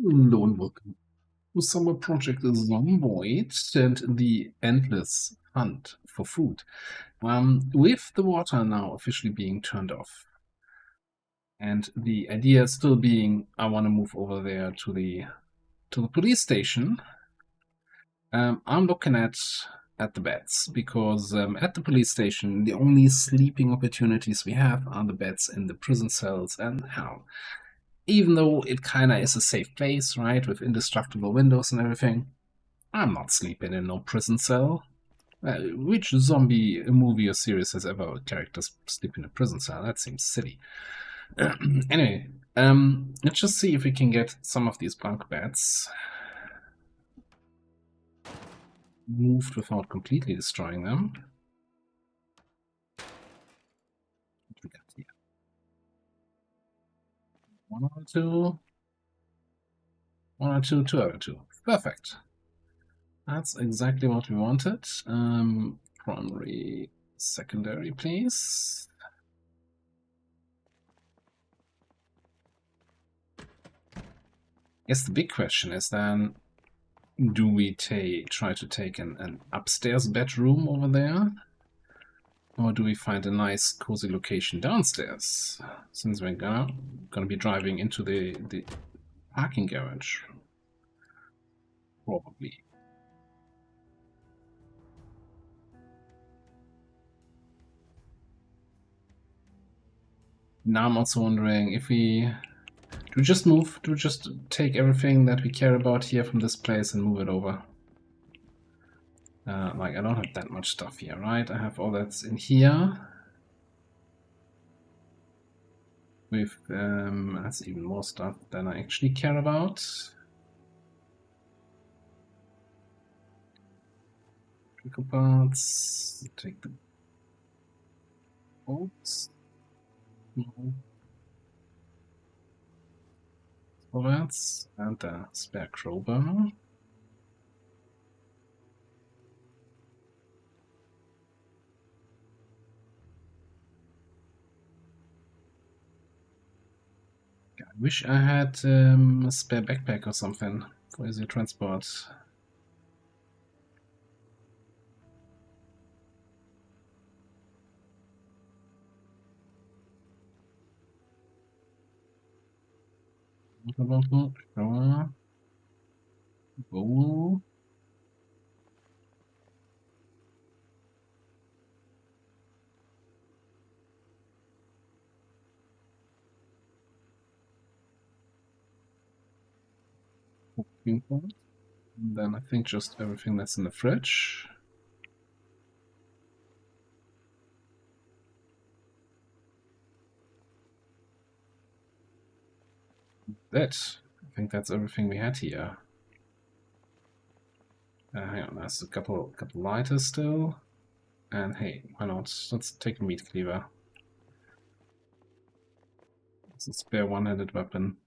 Hello and welcome to summer project Zomboid and the endless hunt for food. With the water now officially being turned off, and the idea still being I want to move over there to the police station. I'm looking at the beds because at the police station the only sleeping opportunities we have are the beds in the prison cells, and how even though it kind of is a safe place, right, with indestructible windows and everything, I'm not sleeping in no prison cell. Which zombie movie or series has ever a character sleep in a prison cell? That seems silly. Anyway, let's just see if we can get some of these bunk beds moved without completely destroying them. What we got here? One or two. One or two, two out of two. Perfect. That's exactly what we wanted. Primary, secondary, please. I guess the big question is then, do we try to take an upstairs bedroom over there? Or do we find a nice cozy location downstairs? Since we're gonna be driving into the parking garage. Probably. Now I'm also wondering if we do just take everything that we care about here from this place and move it over. Like, I don't have that much stuff here, right? I have all that's in here. With that's even more stuff than I actually care about. Trickle parts. Take the bolts. That's and the spare crowbar. I wish I had a spare backpack or something for easy transport. Water bottle, shower, bowl. And then I think just everything that's in the fridge. I think that's everything we had here. Hang on, there's a couple lighters still. And hey, why not? Let's take a meat cleaver. It's a spare one-handed weapon.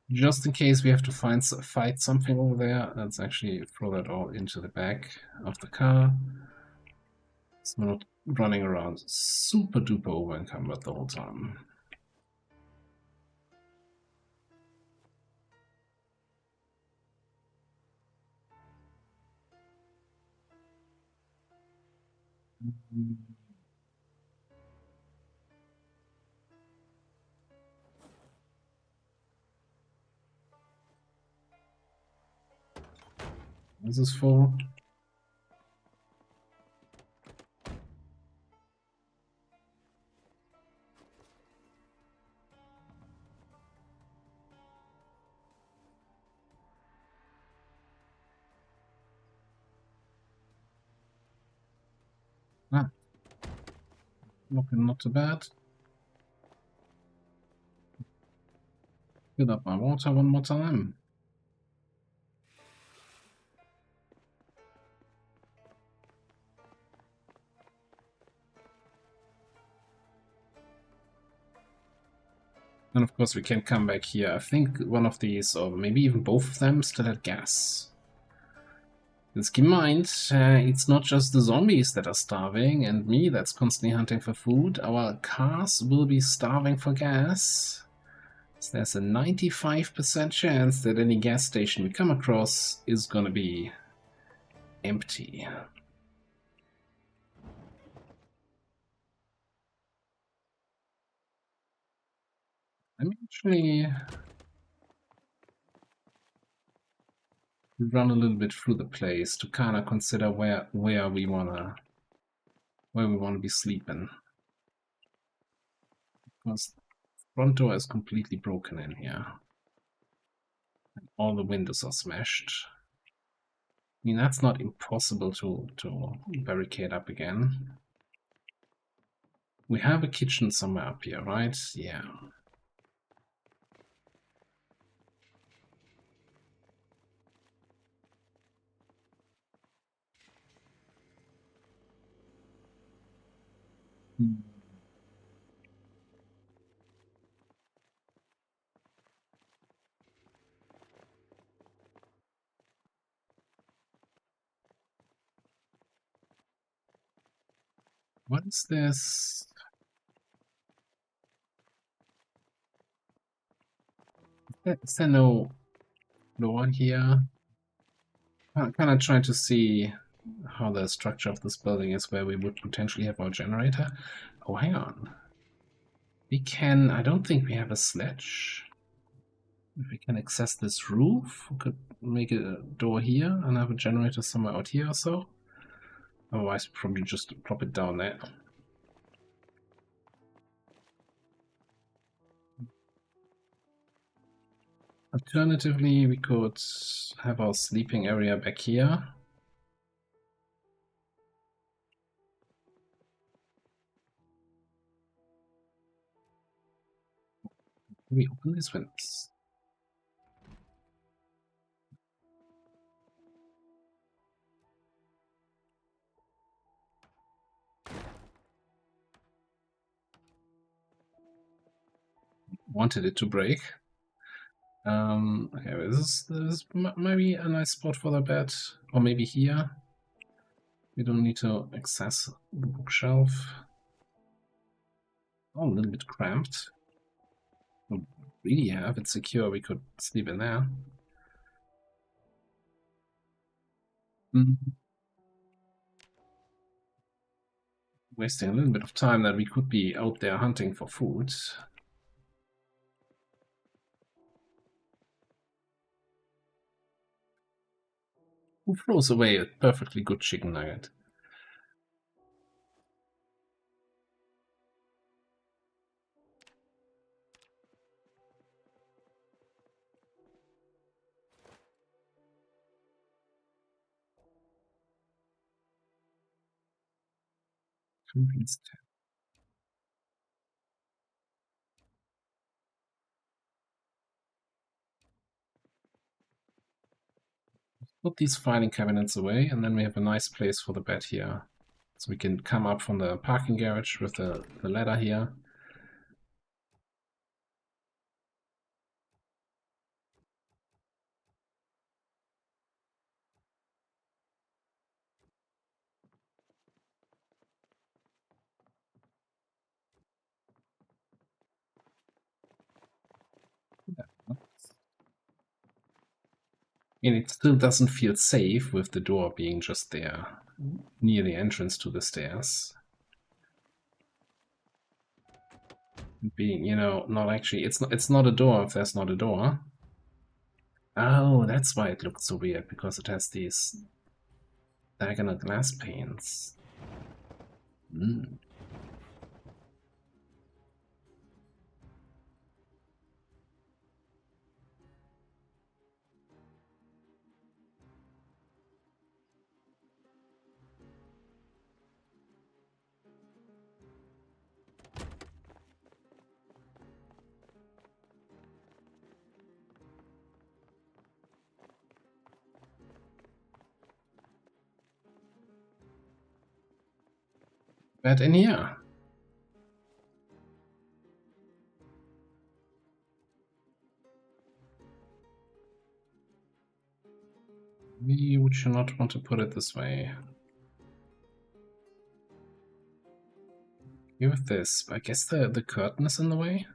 Just in case we have to fight something over there, let's actually throw that all into the back of the car. So we're not running around super duper over encumbered the whole time. This is full. Ah, looking not too bad. Fill up my water one more time. And of course we can come back here. I think one of these, or maybe even both of them, still had gas. Let's keep in mind, it's not just the zombies that are starving and me that's constantly hunting for food. Our cars will be starving for gas. So there's a 95% chance that any gas station we come across is gonna be empty. Let me actually run a little bit through the place to kind of consider where we wanna be sleeping. Because the front door is completely broken in here. All the windows are smashed. I mean, that's not impossible to barricade up again. We have a kitchen somewhere up here, right? Yeah. What is this? Is there no door here? I'm kind of trying to see how the structure of this building is where we would potentially have our generator. Oh, hang on. We can... I don't think we have a sledge. If we can access this roof, we could make a door here and have a generator somewhere out here or so. Otherwise, probably just plop it down there. Alternatively, we could have our sleeping area back here. Can we open these windows? Wanted it to break. Okay, this is maybe a nice spot for the bed, or maybe here. We don't need to access the bookshelf. Oh, a little bit cramped. We really have it secure. We could sleep in there. Wasting a little bit of time that we could be out there hunting for food. Who throws away a perfectly good chicken nugget? Convinced. Put these filing cabinets away, and then we have a nice place for the bed here. So we can come up from the parking garage with the ladder here. And it still doesn't feel safe with the door being just there, near the entrance to the stairs. Being, you know, not actually, it's not a door if there's not a door. Oh, that's why it looks so weird, because it has these diagonal glass panes. Mm. Bed in here. Maybe would you not want to put it this way? With this, I guess the curtain is in the way.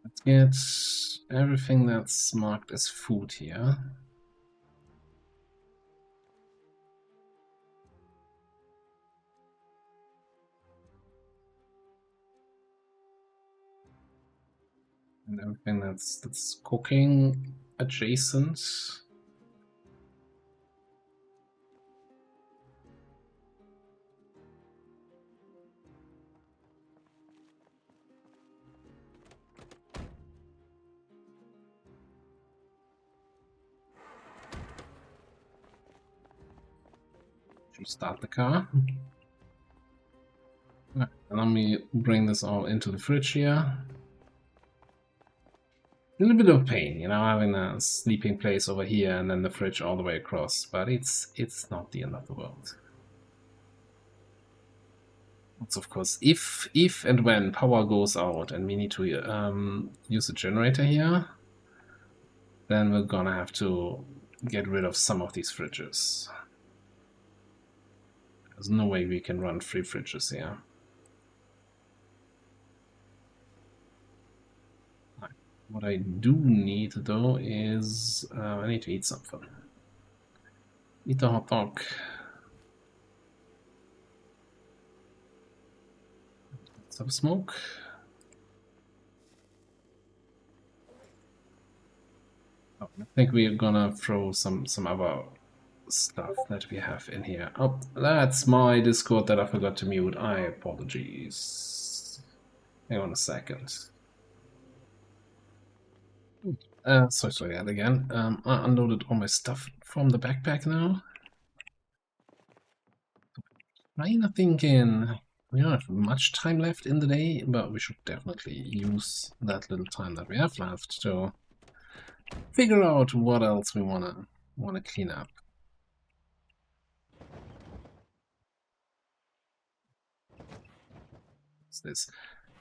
Let's get everything that's marked as food here. And everything that's cooking adjacent. Should start the car. Right, and let me bring this all into the fridge here. A little bit of pain, you know, having a sleeping place over here and then the fridge all the way across, but it's not the end of the world. It's of course, if and when power goes out and we need to use a generator here, then we're gonna have to get rid of some of these fridges. There's no way we can run 3 fridges here. What I do need though is I need to eat something. Eat a hot dog. Let's have a smoke. Oh, I think we're gonna throw some other stuff that we have in here. Oh, that's my Discord that I forgot to mute. I apologies. Hang on a second. Sorry that again. I unloaded all my stuff from the backpack now. I'm thinking we don't have much time left in the day, but we should definitely use that little time that we have left to figure out what else we wanna clean up. What's this?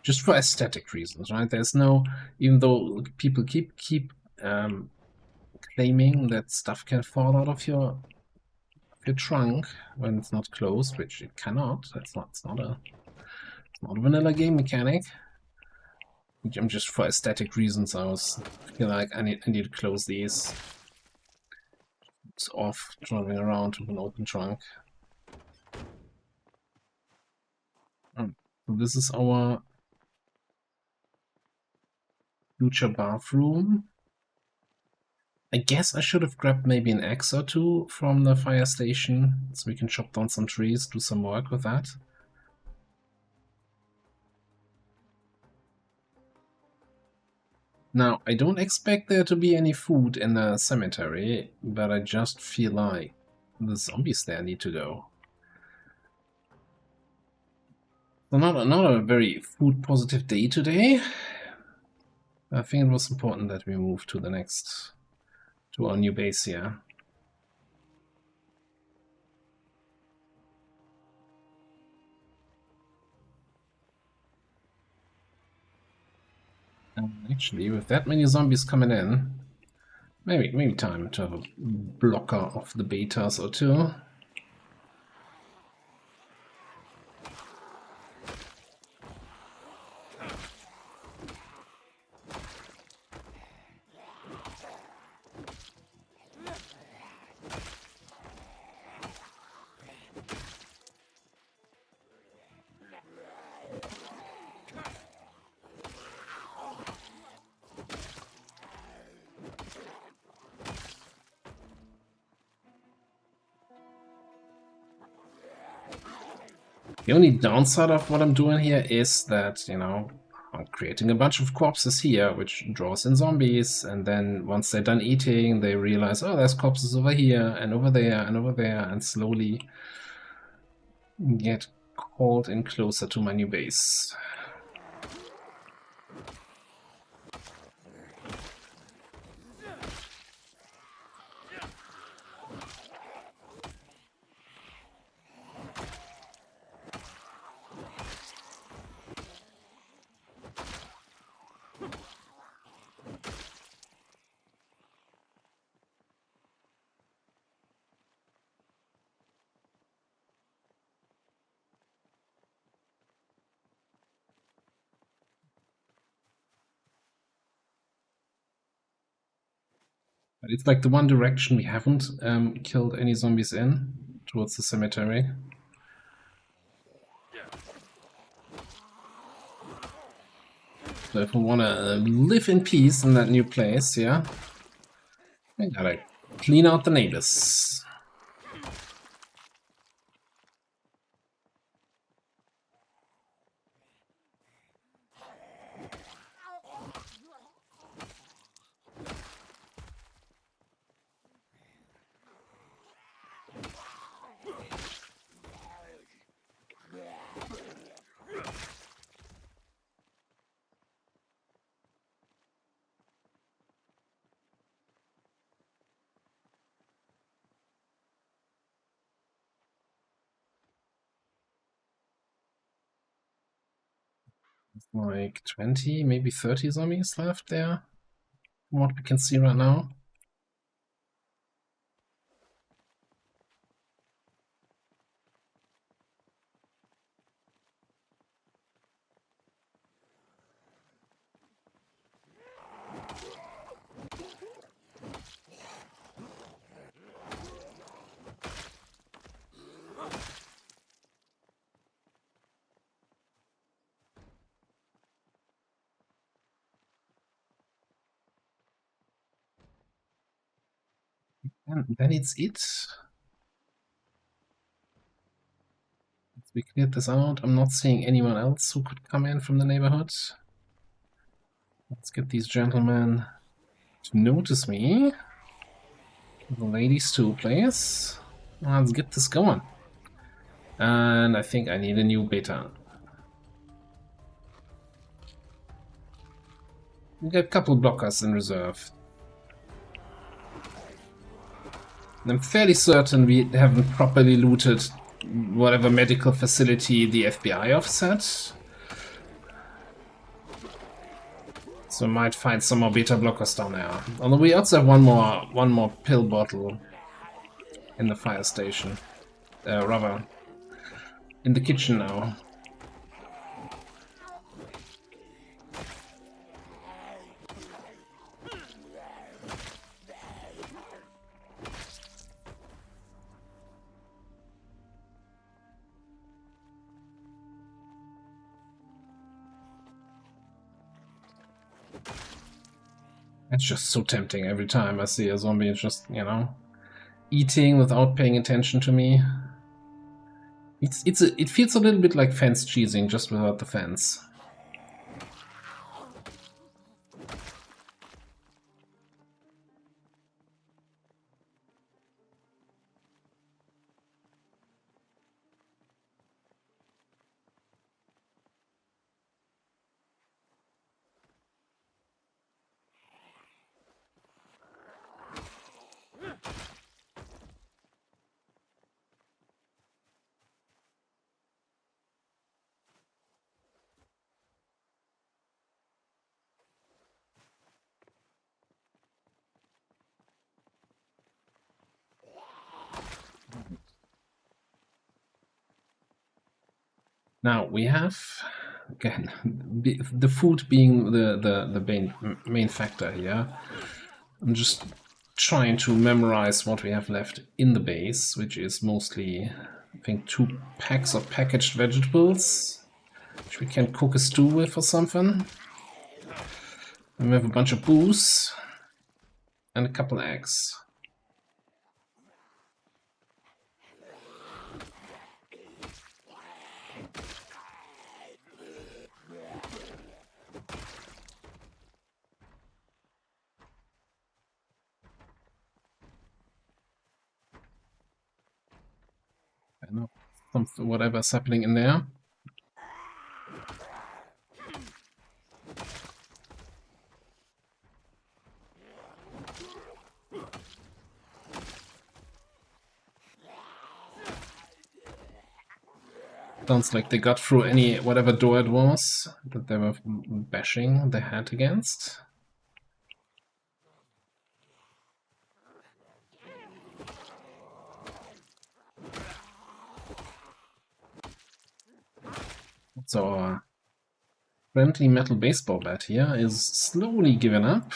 Just for aesthetic reasons, right? There's no, even though people keep claiming that stuff can fall out of your trunk when it's not closed, which it cannot. It's not a vanilla game mechanic. I'm just for aesthetic reasons. I feel like I need to close these. It's off driving around with an open trunk. So this is our future bathroom. I guess I should have grabbed maybe an axe or two from the fire station, so we can chop down some trees, do some work with that. Now, I don't expect there to be any food in the cemetery, but I just feel like the zombies there need to go. So not a very food-positive day today. I think it was important that we move to our new base here. Actually, with that many zombies coming in, maybe time to have a blocker of the betas or two. The only downside of what I'm doing here is that, you know, I'm creating a bunch of corpses here, which draws in zombies, and then once they're done eating, they realize, oh, there's corpses over here, and over there, and over there, and slowly get called in closer to my new base. But it's like the one direction we haven't killed any zombies in, towards the cemetery. So if we want to live in peace in that new place, yeah, we gotta clean out the neighbors. Like 20, maybe 30 zombies left there, from what we can see right now. And then it's it. We cleared this out. I'm not seeing anyone else who could come in from the neighborhood. Let's get these gentlemen to notice me. The ladies too, please. Let's get this going. And I think I need a new beta. We got a couple blockers in reserve. I'm fairly certain we haven't properly looted whatever medical facility the FBI offset. So I might find some more beta blockers down there. Although we also have one more pill bottle in the fire station. Rather, in the kitchen now. It's just so tempting every time I see a zombie. It's just, you know, eating without paying attention to me. It feels a little bit like fence cheesing, just without the fence. Now we have, again, the food being the main factor here. I'm just trying to memorize what we have left in the base, which is mostly, I think, 2 packs of packaged vegetables, which we can cook a stew with or something. And we have a bunch of booze and a couple eggs. I know whatever's happening in there. Sounds like they got through whatever door it was that they were bashing their head against. So our friendly metal baseball bat here is slowly giving up.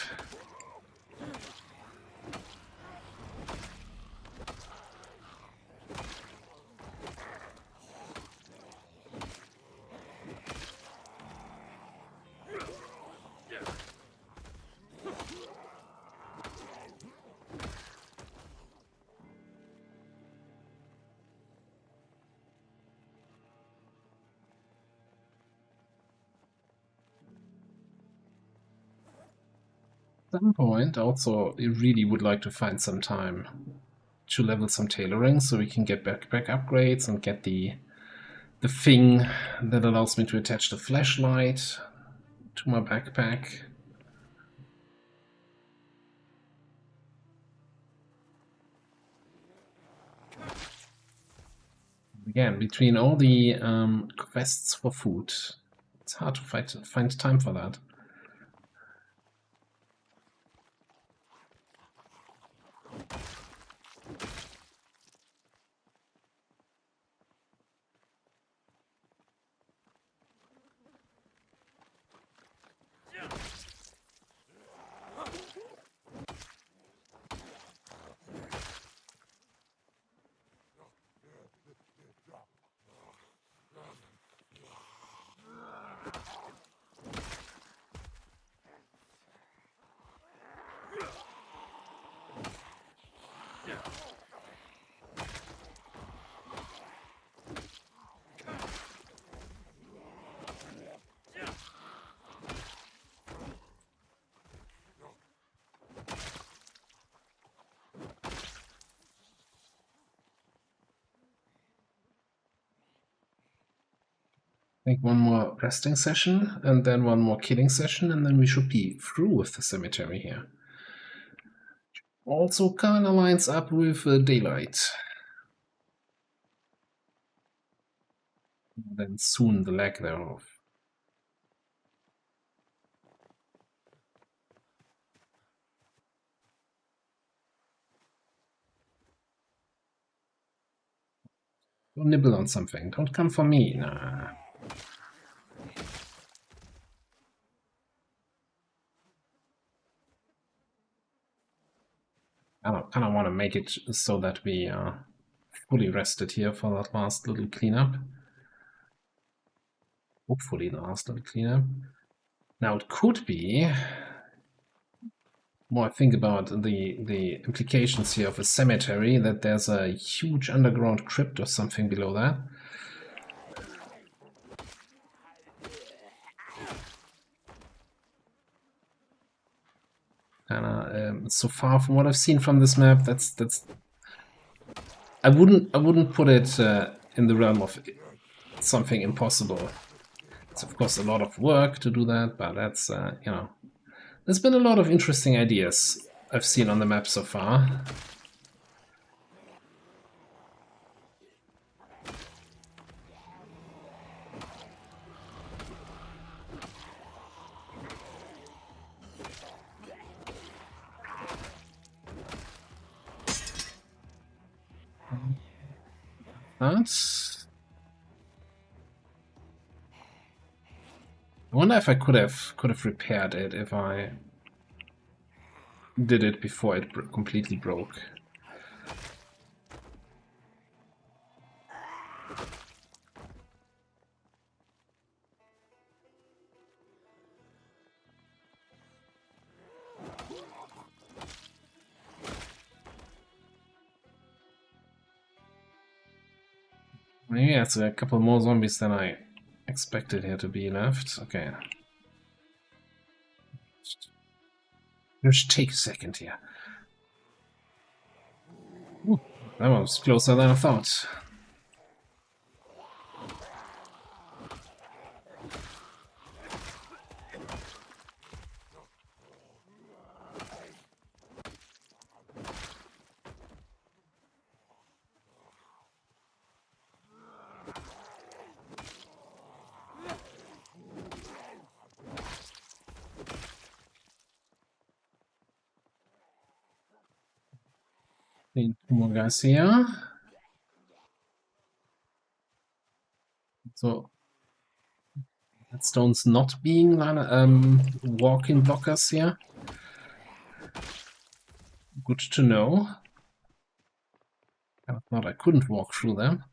some point, also, I really would like to find some time to level some tailoring so we can get backpack upgrades and get the thing that allows me to attach the flashlight to my backpack. Again, between all the quests for food, it's hard to find time for that. I think one more resting session and then one more killing session, and then we should be through with the cemetery here. Also kind of lines up with daylight. And then soon the lack thereof. Don't nibble on something. Don't come for me. Nah. I kind of want to make it so that we are fully rested here for that last little cleanup. Hopefully the last little cleanup. Now it could be, more I think about the implications here of a cemetery, that there's a huge underground crypt or something below that. And so far from what I've seen from this map, that's I wouldn't put it in the realm of something impossible. It's of course a lot of work to do that, but that's you know, there's been a lot of interesting ideas I've seen on the map so far. But I wonder if I could have repaired it if I did it before it completely broke. Yeah, it's a couple more zombies than I expected here to be left. Okay. Just take a second here. Ooh, that was closer than I thought. Need two more guys here. So that stone's not being walking blockers here. Good to know. I thought I couldn't walk through them.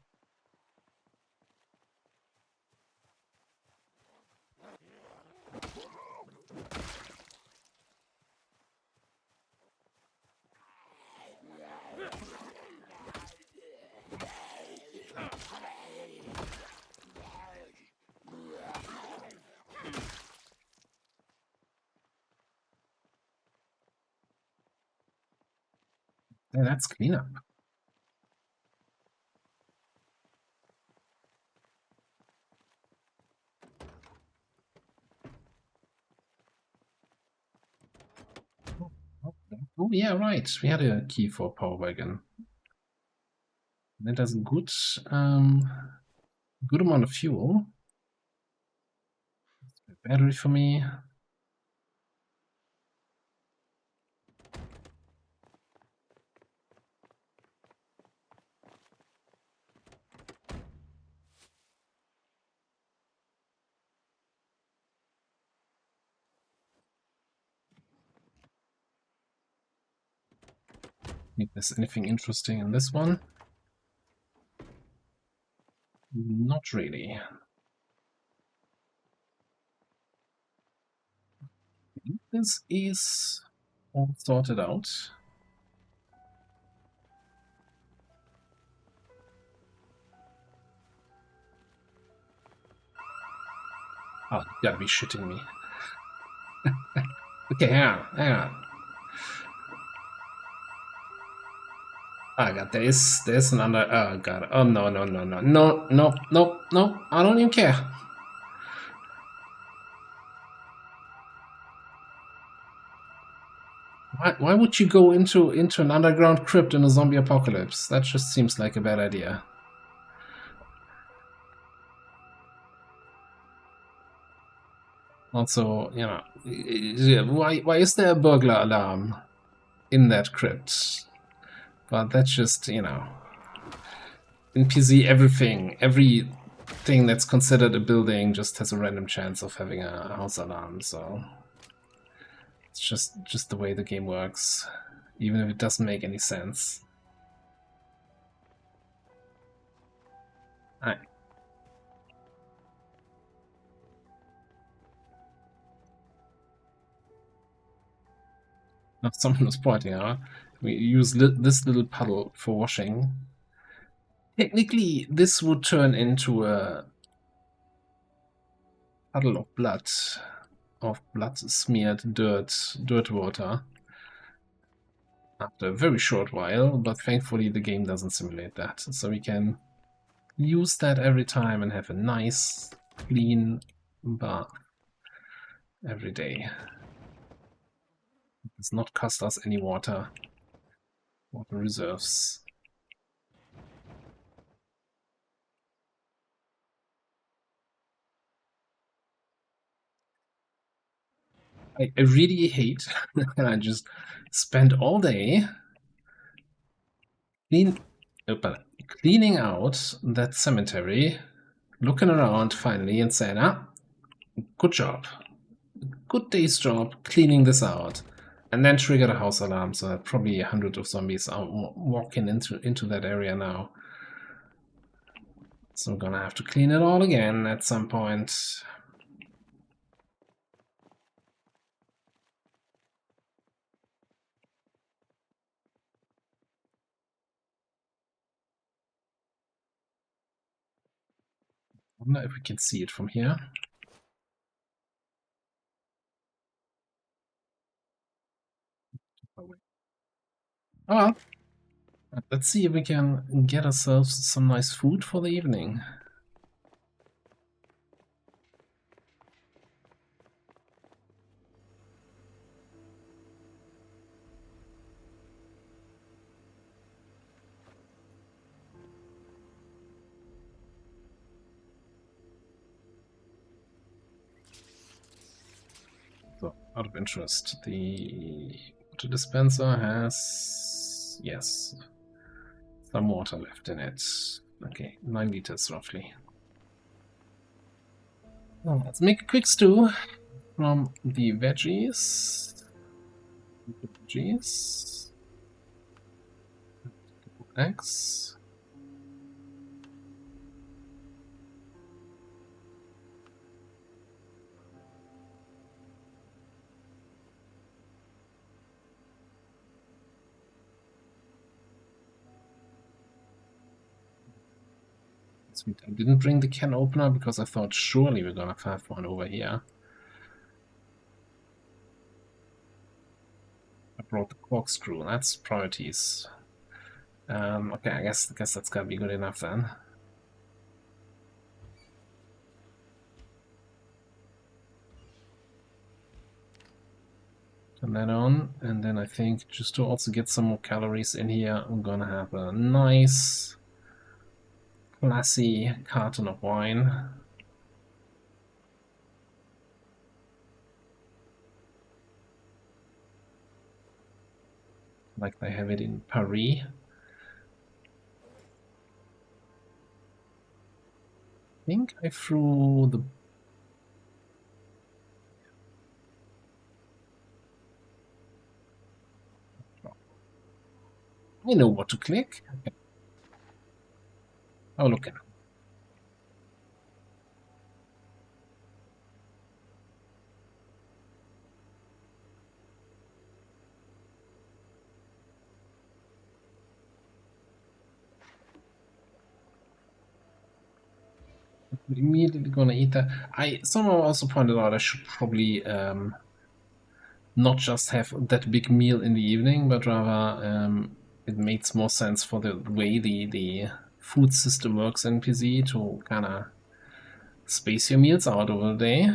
Yeah, that's cleanup. Oh yeah, right. We had a key for power wagon. That has a good amount of fuel. Battery for me. If there's anything interesting in this one. Not really. This is all sorted out. Oh, you gotta be shitting me. Okay, hang on. Oh god, there's an under. Oh god. Oh no. I don't even care. Why would you go into an underground crypt in a zombie apocalypse? That just seems like a bad idea. Also, you know, why is there a burglar alarm in that crypt? But that's just, you know, in PZ everything that's considered a building just has a random chance of having a house alarm, so it's just the way the game works, even if it doesn't make any sense. Alright. Now someone was pointing out, we use this little puddle for washing. Technically, this would turn into a puddle of blood smeared dirt water after a very short while, but thankfully the game doesn't simulate that, so we can use that every time and have a nice clean bath every day. It does not cost us any water reserves. I really hate and I just spend all day cleaning out that cemetery, looking around finally and saying, ah, good job. Good day's job cleaning this out. And then trigger the house alarm, so that probably 100 of zombies are walking into that area now. So I'm gonna have to clean it all again at some point. I wonder if we can see it from here. Oh well. Let's see if we can get ourselves some nice food for the evening. So, out of interest, the water dispenser has, yes, some water left in it. Okay, 9 liters roughly. Well, let's make a quick stew from the veggies. Eggs. Sweet. I didn't bring the can opener because I thought surely we're gonna have one over here. I brought the corkscrew. That's priorities. Okay, I guess that's gotta be good enough then. Turn that on, and then I think just to also get some more calories in here, I'm gonna have a nice, classy carton of wine. Like they have it in Paris. I think I threw the... I know what to click. Okay. Oh, look at it. Immediately gonna eat that. Someone also pointed out I should probably not just have that big meal in the evening, but rather it makes more sense for the way the food system works in PZ to kind of space your meals out over the day,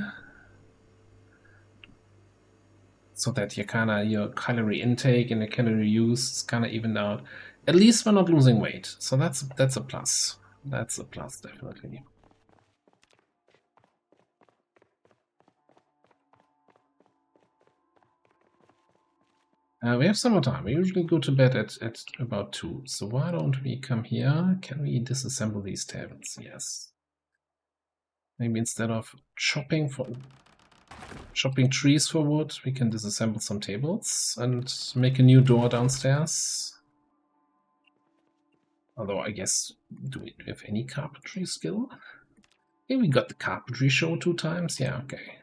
so that your calorie intake and your calorie use is kind of evened out. At least we're not losing weight, so that's a plus. That's a plus, definitely. We have some more time. We usually go to bed at about 2. So why don't we come here? Can we disassemble these tables? Yes. Maybe instead of chopping trees for wood, we can disassemble some tables and make a new door downstairs. Although I guess, do we have any carpentry skill? Yeah, we got the carpentry show 2 times. Yeah, okay.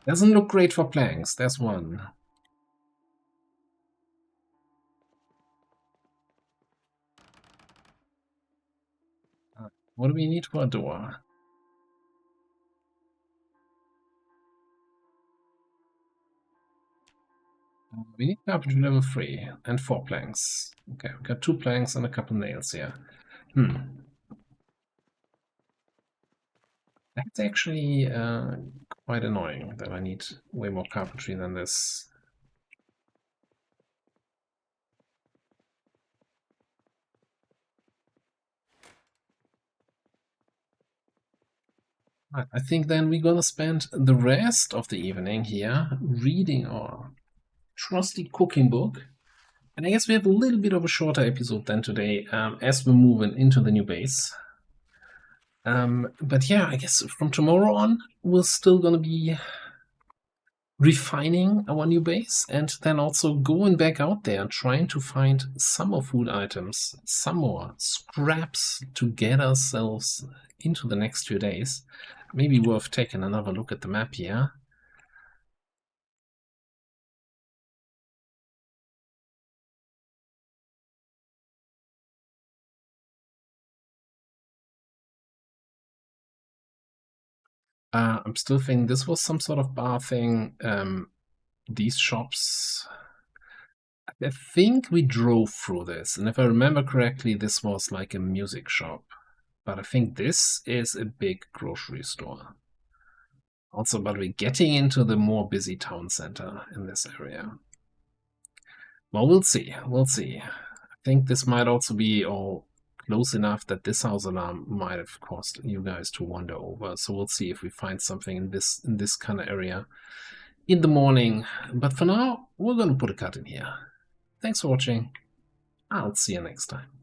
Doesn't look great for planks. There's one. What do we need for a door? We need carpentry level 3 and 4 planks. Okay, we got 2 planks and a couple nails here. That's actually quite annoying that I need way more carpentry than this. I think then we're gonna spend the rest of the evening here reading our trusty cooking book. And I guess we have a little bit of a shorter episode than today as we're moving into the new base. But yeah, I guess from tomorrow on, we're still gonna be refining our new base and then also going back out there and trying to find some more food items, some more scraps to get ourselves into the next few days. Maybe worth taking another look at the map here. I'm still thinking this was some sort of bar thing. These shops, I think we drove through this, and if I remember correctly, this was like a music shop. But I think this is a big grocery store. Also, but we're getting into the more busy town center in this area. Well, we'll see. We'll see. I think this might also be all close enough that this house alarm might have caused you guys to wander over. So we'll see if we find something in this kind of area in the morning. But for now, we're gonna put a cut in here. Thanks for watching. I'll see you next time.